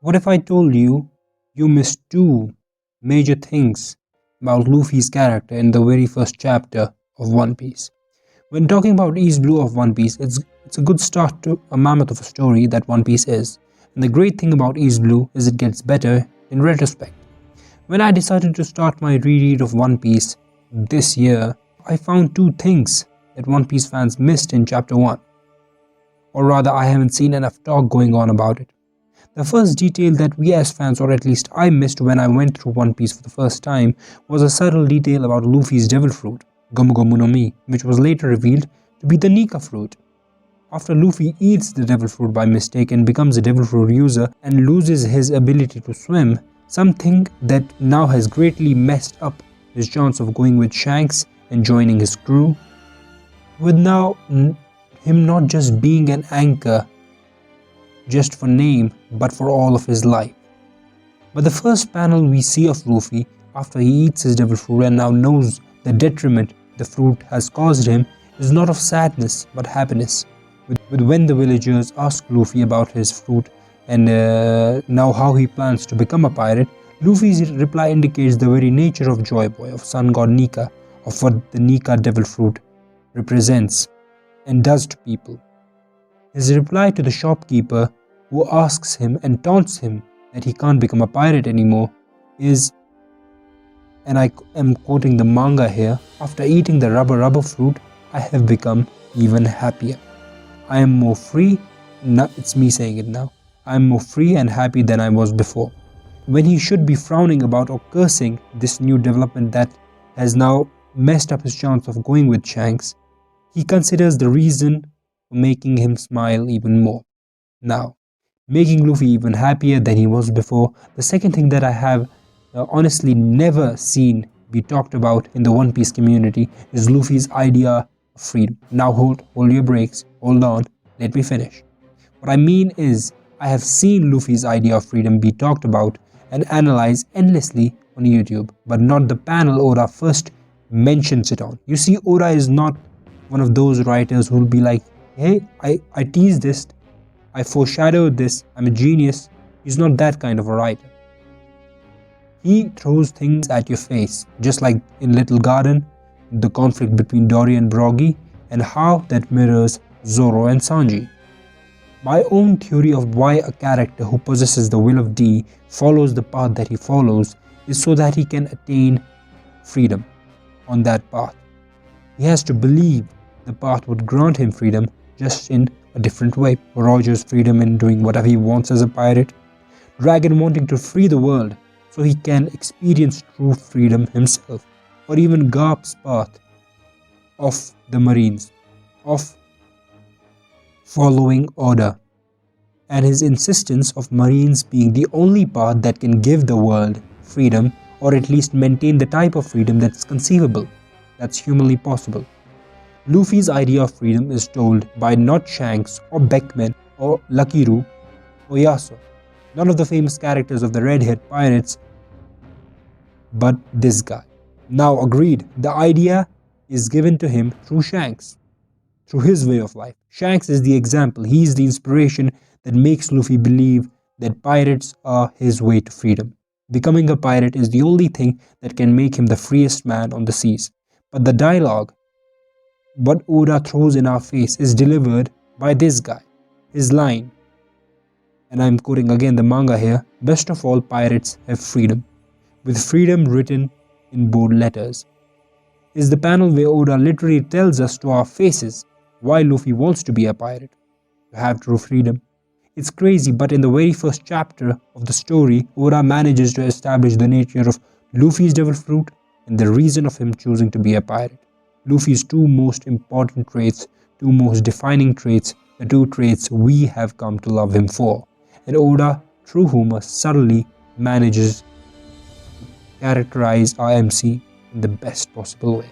What if I told you you missed two major things about Luffy's character in the very first chapter of One Piece? When talking about East Blue of One Piece, it's a good start to a mammoth of a story that One Piece is. And the great thing about East Blue is it gets better in retrospect. When I decided to start my reread of One Piece this year, I found two things that One Piece fans missed in chapter 1. Or rather, I haven't seen enough talk going on about it. The first detail that we as fans, or at least I missed when I went through One Piece for the first time, was a subtle detail about Luffy's devil fruit, Gomu Gomu no Mi, which was later revealed to be the Nika fruit. After Luffy eats the devil fruit by mistake and becomes a devil fruit user and loses his ability to swim, something that now has greatly messed up his chance of going with Shanks and joining his crew, with now him not just being an anchor just for name, but for all of his life. But the first panel we see of Luffy after he eats his devil fruit and now knows the detriment the fruit has caused him is not of sadness but happiness. With when the villagers ask Luffy about his fruit and now how he plans to become a pirate, Luffy's reply indicates the very nature of Joy Boy, of Sun God Nika, of what the Nika devil fruit represents and does to people. His reply to the shopkeeper who asks him and taunts him that he can't become a pirate anymore is, and I am quoting the manga here, "After eating the rubber fruit, I have become even happier. I am more free," it's me saying it now, "I am more free and happy than I was before." When he should be frowning about or cursing this new development that has now messed up his chance of going with Shanks, he considers the reason making him smile even more. Now, making Luffy even happier than he was before, the second thing that I have honestly never seen be talked about in the One Piece community is Luffy's idea of freedom. Now hold your brakes, hold on, let me finish. What I mean is, I have seen Luffy's idea of freedom be talked about and analyzed endlessly on YouTube, but not the panel Oda first mentions it on. You see, Oda is not one of those writers who will be like, "Hey, I teased this, I foreshadowed this, I'm a genius." He's not that kind of a writer. He throws things at your face, just like in Little Garden, the conflict between Dory and Broggy, and how that mirrors Zoro and Sanji. My own theory of why a character who possesses the will of D follows the path that he follows is so that he can attain freedom on that path. He has to believe the path would grant him freedom, just in a different way. Roger's freedom in doing whatever he wants as a pirate, Dragon wanting to free the world so he can experience true freedom himself, or even Garp's path of the Marines, of following order, and his insistence of Marines being the only path that can give the world freedom, or at least maintain the type of freedom that's conceivable, that's humanly possible. Luffy's idea of freedom is told by not Shanks or Beckman or Lakiru or Yasuo, none of the famous characters of the red-haired pirates, but this guy. Now agreed, the idea is given to him through Shanks, through his way of life. Shanks is the example, he is the inspiration that makes Luffy believe that pirates are his way to freedom. Becoming a pirate is the only thing that can make him the freest man on the seas. But the dialogue, what Oda throws in our face, is delivered by this guy. His line, and I'm quoting again the manga here, "Best of all, pirates have freedom," with freedom written in bold letters, is the panel where Oda literally tells us to our faces why Luffy wants to be a pirate, to have true freedom. It's crazy, but in the very first chapter of the story, Oda manages to establish the nature of Luffy's devil fruit and the reason of him choosing to be a pirate. Luffy's two most important traits, two most defining traits, the two traits we have come to love him for. And Oda, through humor, subtly manages to characterize our MC in the best possible way.